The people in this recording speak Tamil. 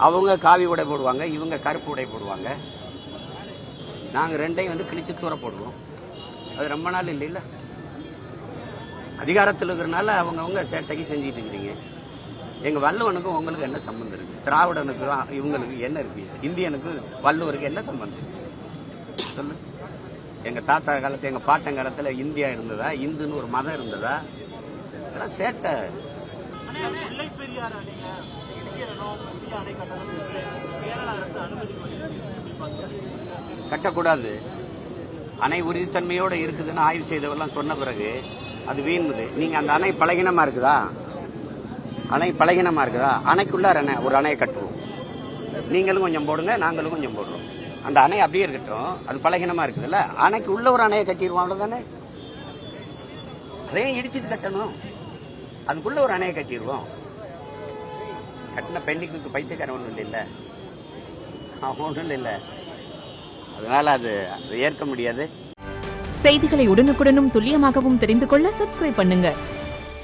அவங்க காவி உடை போடுவாங்க, இவங்க கருப்பு உடை போடுவாங்க. நாங்கள் ரெண்டையும் வந்து கிழிச்சு தூர போடுவோம். அது ரொம்ப நாள் இல்லைல்ல. அதிகாரத்தில் இருக்கிறனால அவங்கவுங்க சேட்டைக்கு செஞ்சுட்டு இருக்கிறீங்க. எங்கள் வள்ளுவனுக்கும் உங்களுக்கு என்ன சம்பந்தம் இருக்கு? திராவிடனுக்கு இவங்களுக்கு என்ன இருக்கு? இந்தியனுக்கு வள்ளுவருக்கு என்ன சம்பந்தம் சொல்லு? எங்கள் தாத்தா காலத்தில், எங்கள் பாட்டன் காலத்தில் இந்தியா இருந்ததா? இந்துன்னு ஒரு மதம் இருந்ததா? இதெல்லாம் சேட்டை. கட்டக்கூடாது. அணை உறுதித்தன்மையோட இருக்குதுன்னு ஆய்வு செய்தவெல்லாம் சொன்ன பிறகு அது வீணுது. நீங்க அந்த அணை பலகீனமா இருக்குதா? அணை பலகீனமா இருக்குதா? அணைக்குள்ளார ஒரு அணையை கட்டுவோம். நீங்களும் கொஞ்சம் போடுங்க, நாங்களும் கொஞ்சம் போடுறோம். அந்த அணை அப்படியே இருக்கட்டும். அது பலகீனமா இருக்குதுல்ல, அணைக்கு உள்ள ஒரு அணையை கட்டிடுவோம். அவ்வளவுதானே. அதையும் இடிச்சிட்டு கட்டணும். அதுக்குள்ள ஒரு அணையை கட்டிடுவோம். கட்டின பெண்ணிக்கு பைத்தியக்காரன் ஒன்றும் இல்லை, அவன் ஒன்றும் இல்லை. அதனால அது ஏற்க முடியாது. செய்திகளை உடனுக்குடனும் துல்லியமாகவும் தெரிந்து கொள்ள சப்ஸ்கிரைப் பண்ணுங்க.